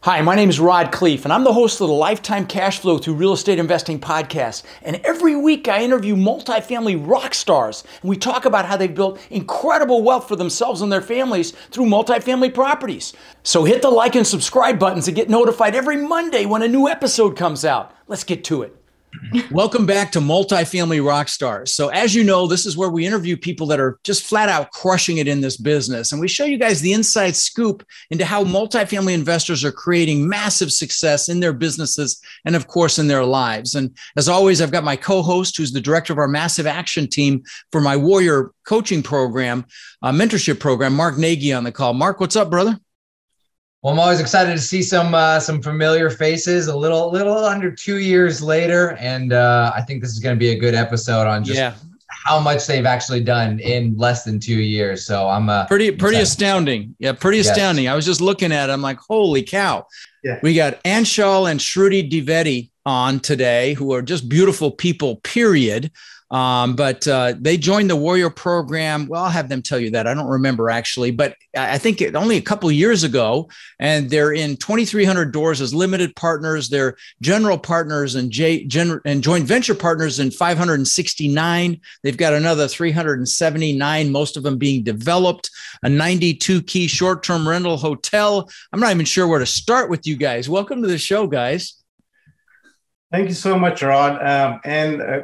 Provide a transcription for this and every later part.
Hi, my name is Rod Khleif, and I'm the host of the Lifetime Cash Flow Through Real Estate Investing podcast. And every week I interview multifamily rock stars, and we talk about how they've built incredible wealth for themselves and their families through multifamily properties. So hit the like and subscribe buttons to get notified every Monday when a new episode comes out. Let's get to it. Welcome back to Multifamily Rockstars. So as you know, this is where we interview people that are just flat out crushing it in this business. And we show you guys the inside scoop into how multifamily investors are creating massive success in their businesses and, of course, in their lives. And as always, I've got my co-host, who's the director of our Massive Action team for my Warrior coaching program, mentorship program, Mark Nagy, on the call. Mark, what's up, brother? Well, I'm always excited to see some familiar faces a little under 2 years later. And I think this is going to be a good episode on just how much they've actually done in less than 2 years. So I'm pretty astounding. Yeah, pretty astounding. I was just looking at it. I'm like, holy cow. Yeah. We got Anchal and Shruti Dwivedi on today, who are just beautiful people, period. But they joined the Warrior program. Well, I'll have them tell you that. I don't remember actually, but I think only a couple of years ago, and they're in 2,300 doors as limited partners. They're general partners and joint venture partners in 569. They've got another 379, most of them being developed, a 92 key short-term rental hotel. I'm not even sure where to start with you guys. Welcome to the show, guys. Thank you so much, Rod.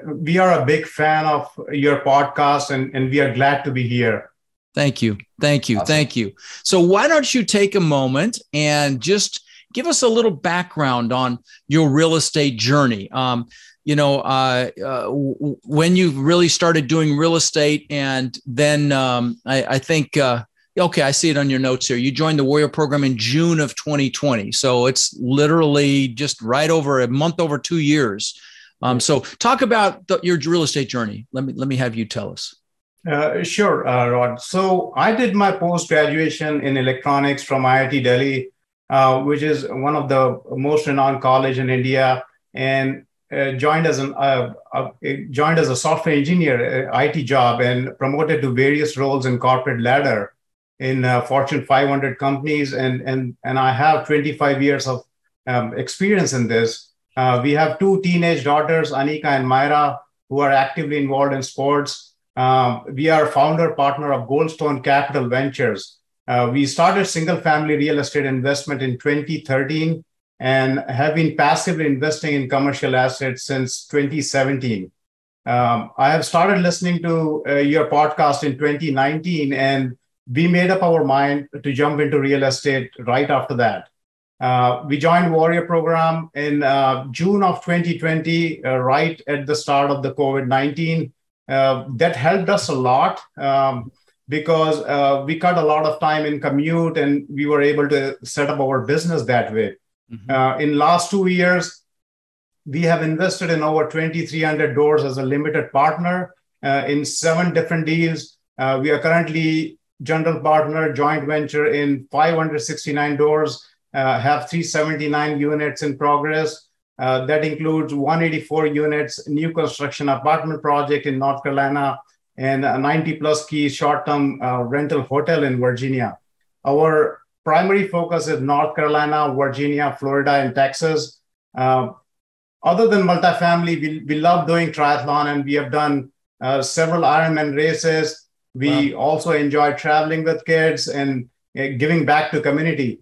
We are a big fan of your podcast, and we are glad to be here. Thank you. Awesome. Thank you. So why don't you take a moment and just give us a little background on your real estate journey? When you really started doing real estate, and then I think okay, I see it on your notes here. You joined the Warrior program in June of 2020. So it's literally just right over a month over 2 years. So talk about your real estate journey. Let me have you tell us. Sure, Rod. So I did my post-graduation in electronics from IIT Delhi, which is one of the most renowned college in India, and joined as a software engineer, IT job, and promoted to various roles in corporate ladder in Fortune 500 companies, and I have 25 years of experience in this. We have two teenage daughters, Anika and Myra, who are actively involved in sports. We are founder partner of Goldstone Capital Ventures. We started single-family real estate investment in 2013 and have been passively investing in commercial assets since 2017. I have started listening to your podcast in 2019, and we made up our mind to jump into real estate right after that. We joined Warrior program in June of 2020, right at the start of the COVID-19. That helped us a lot because we cut a lot of time in commute, and we were able to set up our business that way. Mm-hmm. In last 2 years, we have invested in over 2,300 doors as a limited partner in 7 different deals. We are currently general partner, joint venture in 569 doors, have 379 units in progress. That includes 184 units, new construction apartment project in North Carolina, and a 90 plus key short-term rental hotel in Virginia. Our primary focus is North Carolina, Virginia, Florida, and Texas. Other than multifamily, we love doing triathlon, and we have done several Ironman races. We also enjoy traveling with kids and giving back to community.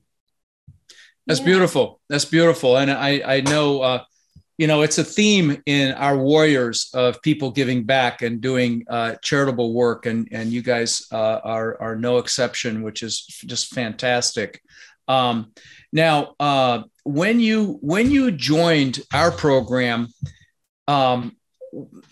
That's beautiful. And I know, it's a theme in our Warriors of people giving back and doing charitable work. And you guys are no exception, which is just fantastic. Now, when you joined our program,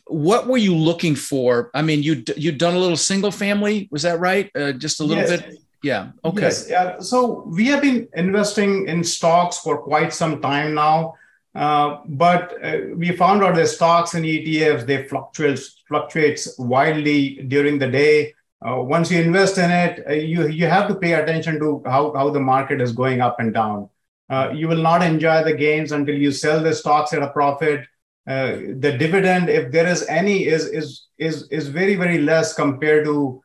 what were you looking for? I mean, you'd done a little single family, was that right? Just a little bit? Yeah. Okay. Yes. Yeah. So we have been investing in stocks for quite some time now, but we found out that stocks and ETFs, they fluctuates wildly during the day. Once you invest in it, you have to pay attention to how the market is going up and down. You will not enjoy the gains until you sell the stocks at a profit. The dividend, if there is any, is very, very less compared to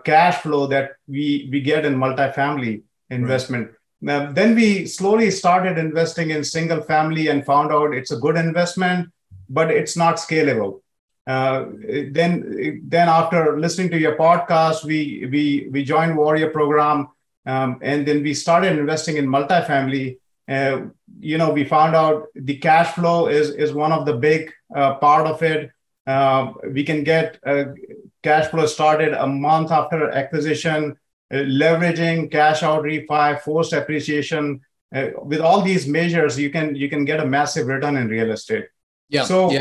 cash flow that we get in multifamily investment. Then we slowly started investing in single family and found out it's a good investment, but it's not scalable. Then after listening to your podcast, we joined Warrior Program, and then we started investing in multifamily. We found out the cash flow is one of the big part of it. We can get cash flow started a month after acquisition, leveraging cash out refi, forced appreciation. With all these measures, you can get a massive return in real estate. Yeah. So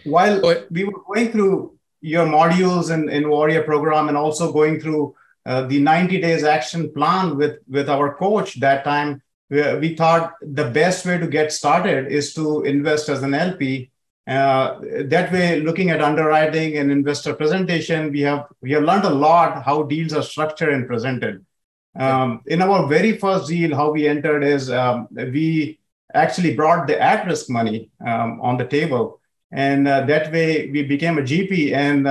while we were going through your modules in Warrior Program and also going through the 90 days action plan with our coach that time, we thought the best way to get started is to invest as an LP. That way, looking at underwriting and investor presentation, we have learned a lot how deals are structured and presented. In our very first deal, how we entered is we actually brought the at-risk money on the table. And that way we became a GP, and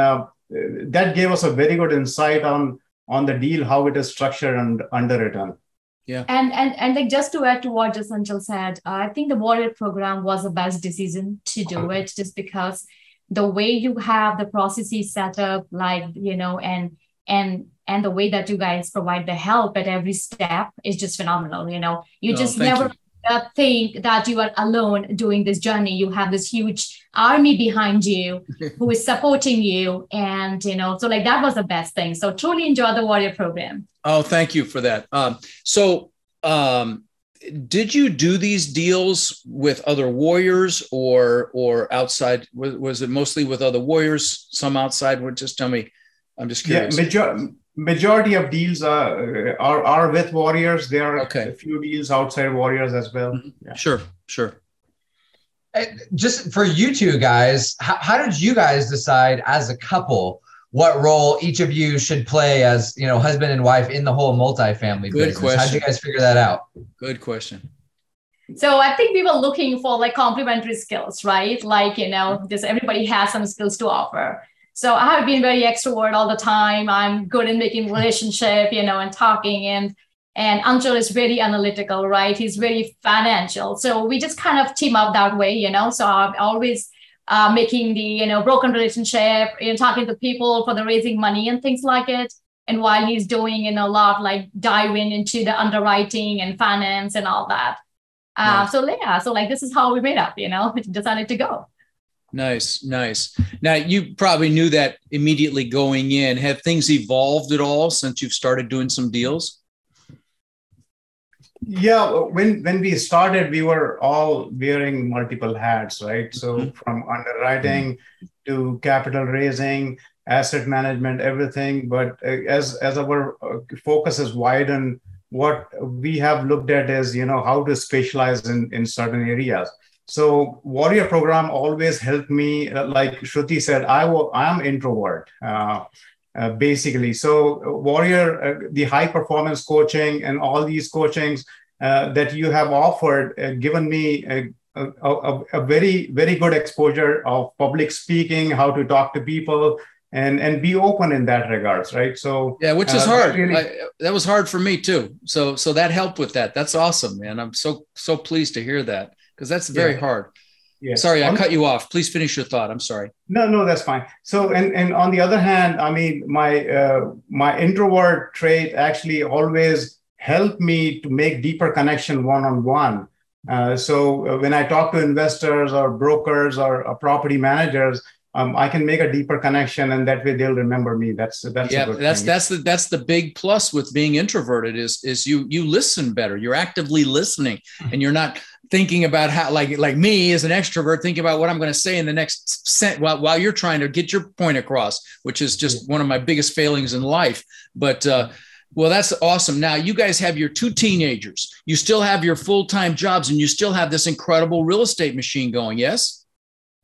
that gave us a very good insight on the deal, how it is structured and underwritten. Yeah. And like just to add to what just Anchal said, I think the Warrior Program was the best decision to do it, just because the way you have the processes set up, like, and the way that you guys provide the help at every step is just phenomenal. You just never think that you are alone doing this journey. You have this huge army behind you who is supporting you. And, so like that was the best thing. So truly enjoy the Warrior Program. Oh, thank you for that. Did you do these deals with other warriors or outside? Was it mostly with other warriors, some outside? Just tell me. I'm just curious. Yeah, majority of deals are with warriors. There are a few deals outside warriors as well. Mm-hmm. Yeah. Sure. Just for you two guys, how did you guys decide as a couple what role each of you should play as, husband and wife in the whole multifamily business? Question. How did you guys figure that out? Good question. So I think we were looking for like complementary skills, right? Like, just everybody has some skills to offer. So I have been very extrovert all the time. I'm good in making relationship, and talking, and Anchal is very analytical, right? He's very financial. So we just kind of team up that way, So I'm always making the, broken relationship, talking to people for the raising money and things like it. And while he's doing, a lot like diving into the underwriting and finance and all that. Nice. So like this is how we made up, decided to go. Nice. Now you probably knew that immediately going in. Have things evolved at all since you've started doing some deals? Yeah, when we started, we were all wearing multiple hats, right? So from underwriting to capital raising, asset management, everything. But as our focus has widened, what we have looked at is, how to specialize in certain areas. So Warrior Program always helped me. Like Shruti said, I'm introvert. Basically. So Warrior, the high performance coaching and all these coachings that you have offered, given me a very, very good exposure of public speaking, how to talk to people and be open in that regards. Right. So yeah, which is hard. That was hard for me too. So that helped with that. That's awesome, man. I'm so pleased to hear that, because that's very hard. Yeah. Sorry, I cut you off. Please finish your thought. I'm sorry. No, that's fine. So, and on the other hand, I mean, my introvert trait actually always helped me to make deeper connection one-on-one. So when I talk to investors or brokers or property managers, I can make a deeper connection, and that way they'll remember me. That's a good thing. That's the big plus with being introverted is you listen better. You're actively listening, and you're not thinking about how, like me as an extrovert, thinking about what I'm going to say in the next sentence while you're trying to get your point across, which is just one of my biggest failings in life. But well, that's awesome. Now you guys have your 2 teenagers. You still have your full-time jobs, and you still have this incredible real estate machine going. Yes.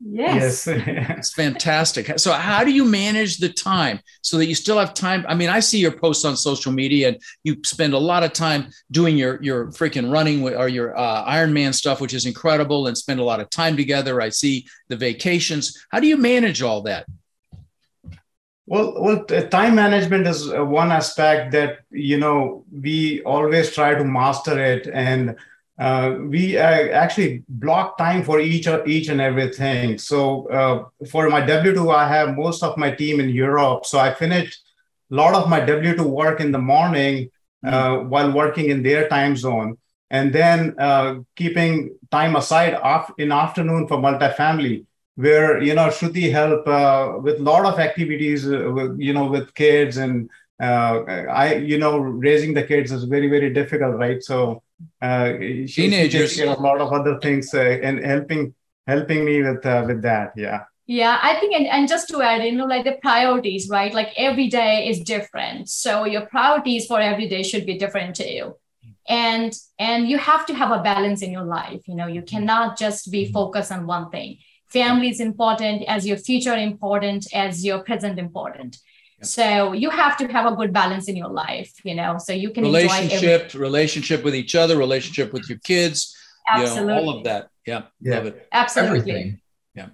Yes. It's fantastic. So how do you manage the time so that you still have time? I mean, I see your posts on social media, and you spend a lot of time doing your freaking running or your Ironman stuff, which is incredible, and spend a lot of time together. I see the vacations. How do you manage all that? Time management is one aspect that, we always try to master it. And we actually block time for each and everything. So for my W2, I have most of my team in Europe. So I finished a lot of my W2 work in the morning while working in their time zone. And then keeping time aside in afternoon for multifamily, where Shruti help with a lot of activities with kids, and raising the kids is very, very difficult, right? So she takes care of a lot of other things and helping me with that. Yeah, I think, and just to add, like the priorities, right? Like every day is different, so your priorities for every day should be different too. And you have to have a balance in your life. You cannot just be focused on one thing. Family is important, as your future important, as your present important. Yep. So you have to have a good balance in your life, so you can relationship with each other, relationship with your kids, all of that. Yeah. Love it. Absolutely. Everything. Yeah.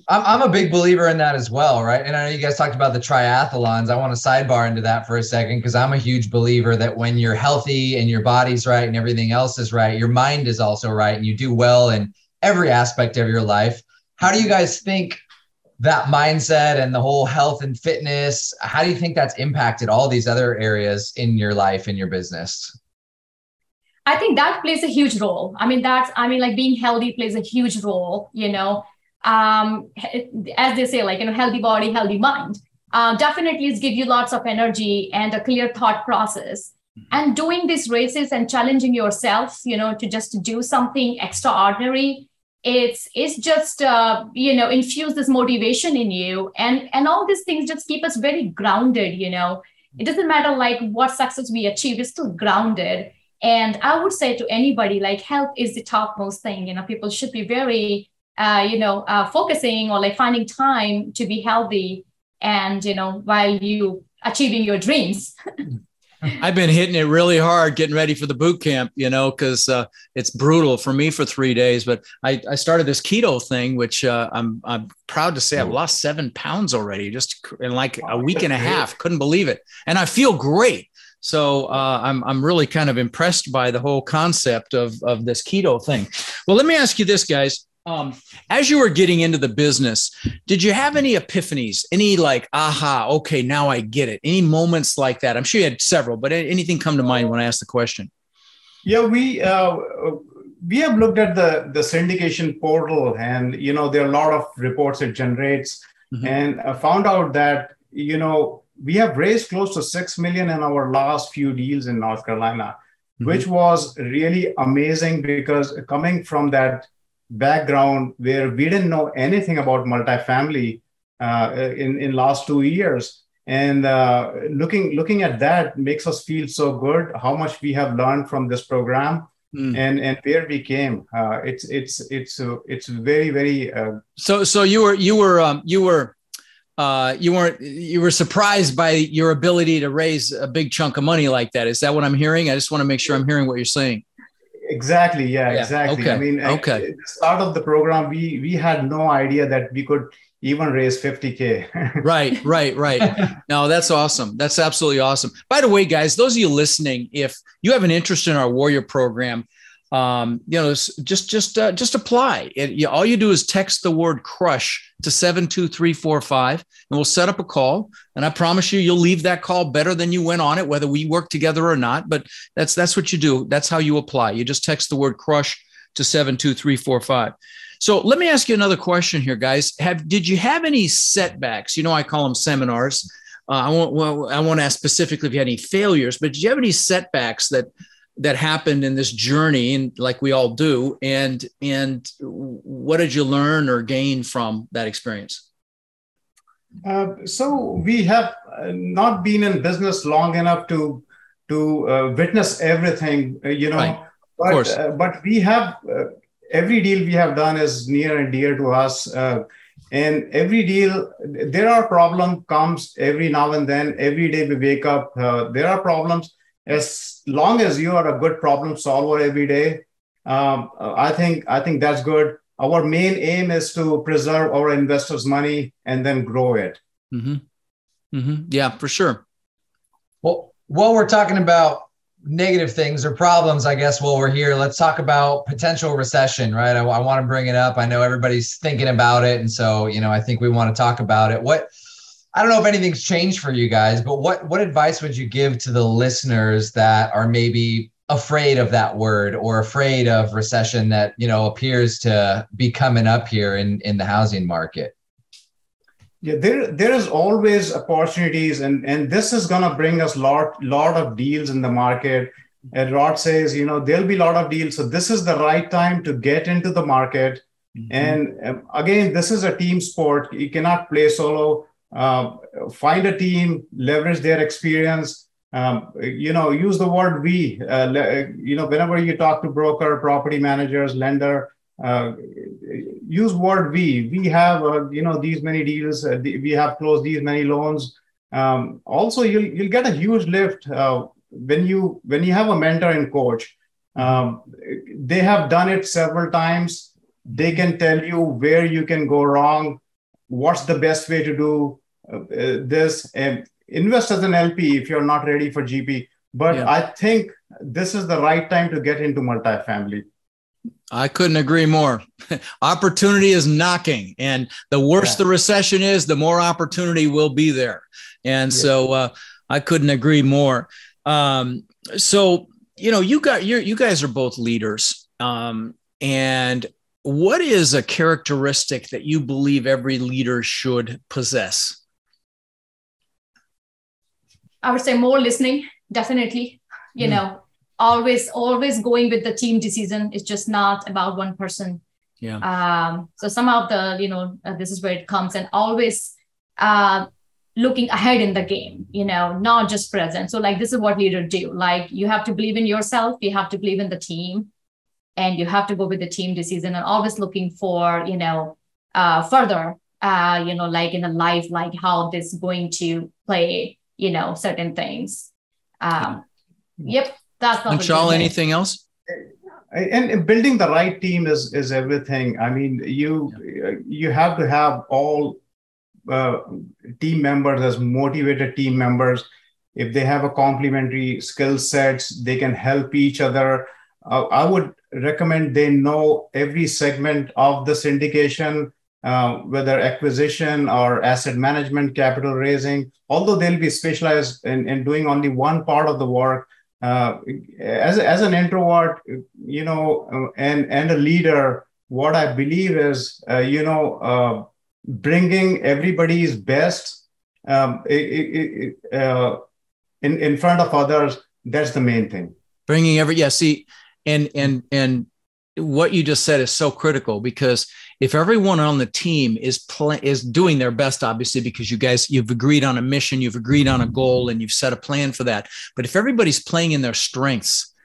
I'm a big believer in that as well, right? And I know you guys talked about the triathlons. I want to sidebar into that for a second, because I'm a huge believer that when you're healthy and your body's right and everything else is right, your mind is also right, and you do well in every aspect of your life. How do you guys think that mindset and the whole health and fitness, how do you think that's impacted all these other areas in your life and your business? I think that plays a huge role. Like being healthy plays a huge role, as they say, healthy body, healthy mind. Definitely it's give you lots of energy and a clear thought process. And doing these races and challenging yourself, to just do something extraordinary, it's just infuse this motivation in you, and all these things just keep us very grounded. It doesn't matter like what success we achieve, we're still grounded. And I would say to anybody, like, health is the topmost thing. People should be very focusing or like finding time to be healthy, and while you achieving your dreams. I've been hitting it really hard getting ready for the boot camp, because it's brutal for me for 3 days. But I started this keto thing, which I'm proud to say I've lost 7 pounds already just in like a week and a half. Couldn't believe it. And I feel great. So I'm really kind of impressed by the whole concept of this keto thing. Well, let me ask you this, guys. As you were getting into the business, did you have any epiphanies, any like, aha, okay, now I get it? Any moments like that? I'm sure you had several, but anything come to mind when I asked the question? Yeah, we have looked at the syndication portal, and, there are a lot of reports it generates, and found out that, we have raised close to $6 million in our last few deals in North Carolina, which was really amazing, because coming from that background where we didn't know anything about multifamily in last 2 years, and looking at that makes us feel so good how much we have learned from this program and where we came. It's very, very. So you were surprised by your ability to raise a big chunk of money like that. Is that what I'm hearing? I just want to make sure I'm hearing what you're saying. Exactly. Yeah, exactly. Okay. At the start of the program, we had no idea that we could even raise 50K. Right. No, that's awesome. That's absolutely awesome. By the way, guys, those of you listening, if you have an interest in our Warrior program, just apply. All you do is text the word crush to 72345, and we'll set up a call. And I promise you'll leave that call better than you went on it, whether we work together or not. But that's what you do. That's how you apply. You just text the word crush to 72345. So let me ask you another question here, guys. Did you have any setbacks? I call them seminars. I won't ask specifically if you had any failures, but did you have any setbacks that happened in this journey, and like we all do, and what did you learn or gain from that experience? So we have not been in business long enough to witness everything, Right. But we have every deal we have done is near and dear to us, and every deal there are problems comes every now and then. Every day we wake up, there are problems. As long as you are a good problem solver every day, I think that's good. Our main aim is to preserve our investors' money and then grow it. Mm-hmm. Yeah, for sure. Well, while we're talking about negative things or problems, I guess while we're here, let's talk about potential recession, right? I want to bring it up. I know everybody's thinking about it. And so, I think we want to talk about it. I don't know if anything's changed for you guys, but what advice would you give to the listeners that are maybe afraid of that word or afraid of recession that, appears to be coming up here in the housing market? Yeah, there is always opportunities, and this is going to bring us lot of deals in the market. And Rod says, there'll be a lot of deals. So this is the right time to get into the market. Mm-hmm. And again, this is a team sport. You cannot play solo. Find a team, leverage their experience. Use the word we. Whenever you talk to broker, property managers, lender, use word we. We have these many deals. We have closed these many loans. Also, you'll get a huge lift when you have a mentor and coach. They have done it several times. They can tell you where you can go wrong. What's the best way to do this? And invest as an LP if you're not ready for GP. But yeah. I think this is the right time to get into multifamily. I couldn't agree more. Opportunity is knocking, and the worse the recession is, the more opportunity will be there. And so I couldn't agree more. So, you guys are both leaders. And what is a characteristic that you believe every leader should possess? I would say more listening, definitely. Always going with the team decision. It's just not about one person. Yeah. So some of the, this is where it comes, and always looking ahead in the game, not just present. So like, this is what leaders do. Like, you have to believe in yourself. You have to believe in the team, and you have to go with the team decision, and always looking for, further, like in a life, like how this is going to play, certain things. Yep. That's not Anchal, anything else? And building the right team is everything. I mean, you have to have all team members as motivated team members. If they have a complementary skill sets, they can help each other. I would recommend they know every segment of the syndication, whether acquisition or asset management, capital raising, although they'll be specialized in doing only one part of the work. As an introvert, and a leader, what I believe is, bringing everybody's best in front of others. That's the main thing. Bringing and what you just said is so critical, because if everyone on the team is doing their best, obviously, because you've agreed on a mission, you've agreed on a goal, and you've set a plan for that. But if everybody's playing in their strengths,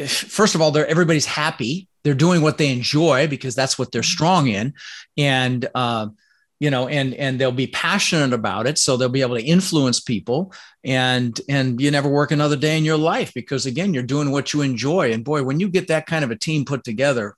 first of all, everybody's happy. They're doing what they enjoy because that's what they're strong in. And, and they'll be passionate about it. So they'll be able to influence people, and you never work another day in your life because, again, you're doing what you enjoy. And boy, when you get that kind of a team put together,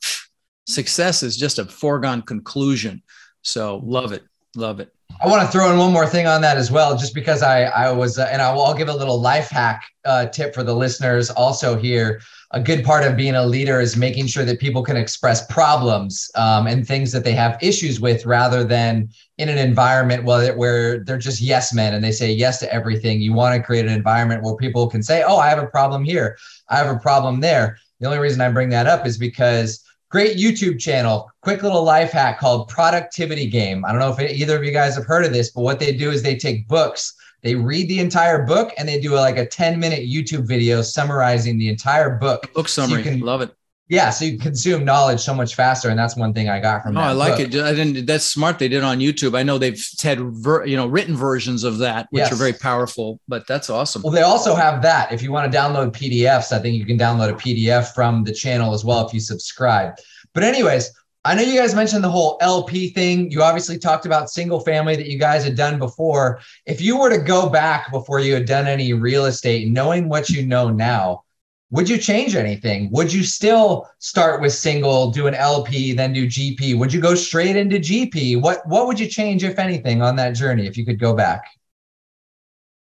success is just a foregone conclusion. So love it. Love it. I want to throw in one more thing on that as well, just because I was, and I'll give a little life hack tip for the listeners also here. A good part of being a leader is making sure that people can express problems and things that they have issues with, rather than in an environment where they're just yes men and they say yes to everything. You want to create an environment where people can say, oh, I have a problem here, I have a problem there. The only reason I bring that up is because great YouTube channel, quick little life hack called Productivity Game. I don't know if either of you guys have heard of this, but what they do is they take books, they read the entire book, and they do like a 10-minute YouTube video summarizing the entire book. Book summary. So love it. Yeah. So you consume knowledge so much faster. And that's one thing I got from that. I like book. it. That's smart. They did it on YouTube. I know they've had, written versions of that, which are very powerful, but that's awesome. Well, they also have that. If you want to download PDFs, I think you can download a PDF from the channel as well if you subscribe. But anyways, I know you guys mentioned the whole LP thing. You obviously talked about single family that you guys had done before. If you were to go back before you had done any real estate, knowing what you know now, would you change anything? Would you still start with single, do an LP, then do GP? Would you go straight into GP? What would you change, if anything, on that journey if you could go back?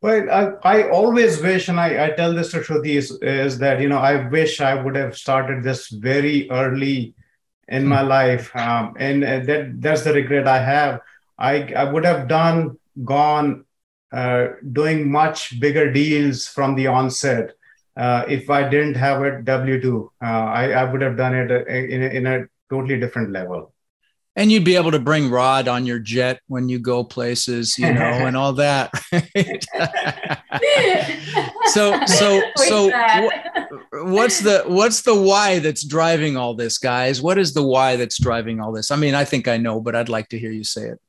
Well, I always wish, and I tell this to Shruti, is that, I wish I would have started this very early in my life. And that's the regret I have. I would have gone doing much bigger deals from the onset. If I didn't have a W-2, I would have done it in a totally different level. And you'd be able to bring Rod on your jet when you go places, and all that. Right? So what's the why that's driving all this, guys? What is the why that's driving all this? I mean, I think I know, but I'd like to hear you say it.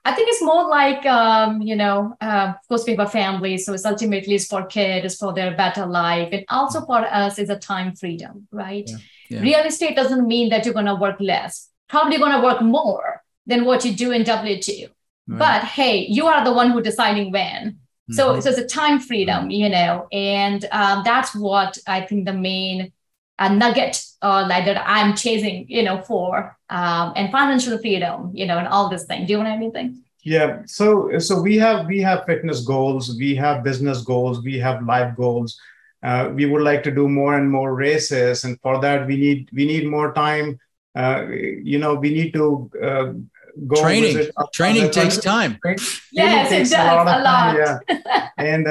I think it's more like, of course, we have a family. So it's ultimately it's for kids, it's for their better life. And also for us is a time freedom, right? Yeah. Yeah. Real estate doesn't mean that you're going to work less. Probably going to work more than what you do in W-2. Right. But hey, you are the one who deciding when. So it's a time freedom, and that's what I think the main nugget like that I'm chasing, for and financial freedom, and all this thing. Do you want anything? Yeah. So we have fitness goals, we have business goals, we have life goals. We would like to do more and more races, and for that we need more time. We need to go training. Training takes time. Yes, it does a lot. Yeah. And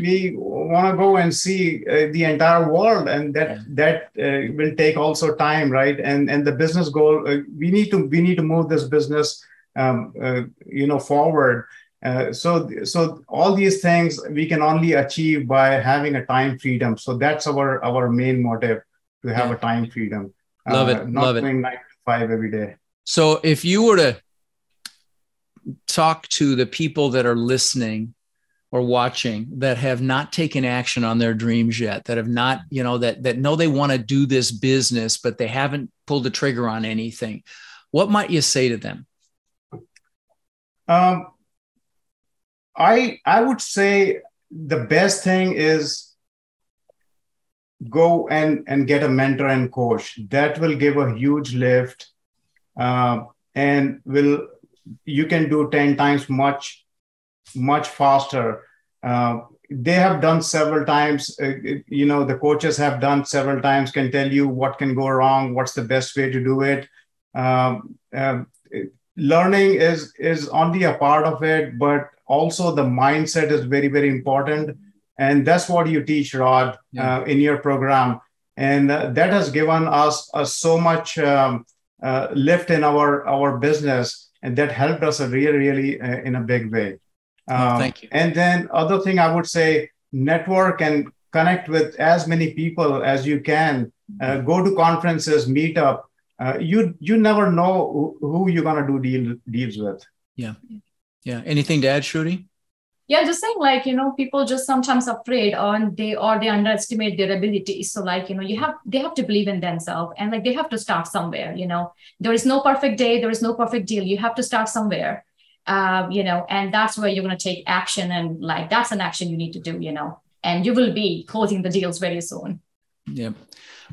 we want to go and see the entire world, and that will take also time, right? And the business goal, we need to move this business, forward. So all these things we can only achieve by having a time freedom. So that's our main motive, to have a time freedom. Love it. Not doing 9 to 5 every day. So if you were to talk to the people that are listening or watching that have not taken action on their dreams yet, that have not, that know they want to do this business, but they haven't pulled the trigger on anything, what might you say to them? I would say the best thing is go and get a mentor and coach. That will give a huge lift, and you can do 10 times much faster. They have done several times, the coaches have done several times, can tell you what can go wrong, what's the best way to do it. Learning is only a part of it, but also the mindset is very, very important. And that's what you teach, Rod, in your program. And that has given us so much lift in our business, and that helped us really in a big way. Thank you. And then other thing I would say, network and connect with as many people as you can. Go to conferences, meet up. You never know who you're going to do deals with. Yeah. Yeah. Anything to add, Shruti? Yeah, just saying, people just sometimes afraid they underestimate their abilities. So they have to believe in themselves, and they have to start somewhere. There is no perfect day, there is no perfect deal. You have to start somewhere, and that's where you're going to take action, and that's an action you need to do, and you will be closing the deals very soon. Yeah.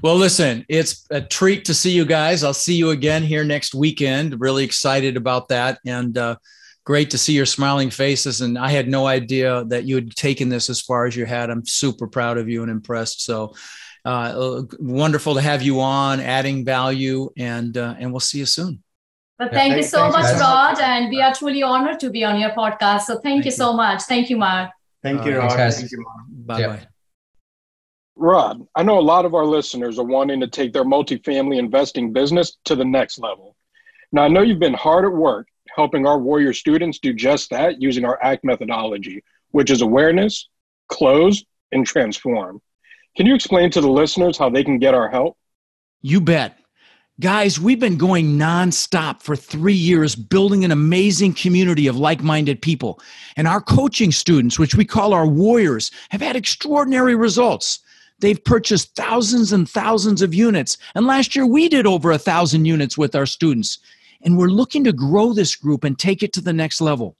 Well, listen, it's a treat to see you guys. I'll see you again here next weekend. Really excited about that. And, great to see your smiling faces. And I had no idea that you had taken this as far as you had. I'm super proud of you and impressed. So wonderful to have you on, adding value, and we'll see you soon. But thank you so much, Rod. And we are truly honored to be on your podcast. So thank you so much. Thank you, Mark. Thank you, Rod. Thank you, Mark. Bye-bye. Yeah. Rod, I know a lot of our listeners are wanting to take their multifamily investing business to the next level. Now, I know you've been hard at work helping our Warrior students do just that using our ACT methodology, which is awareness, close, and transform. Can you explain to the listeners how they can get our help? You bet. Guys, we've been going nonstop for 3 years, building an amazing community of like-minded people. And our coaching students, which we call our Warriors, have had extraordinary results. They've purchased thousands and thousands of units. And last year, we did over 1,000 units with our students. And we're looking to grow this group and take it to the next level.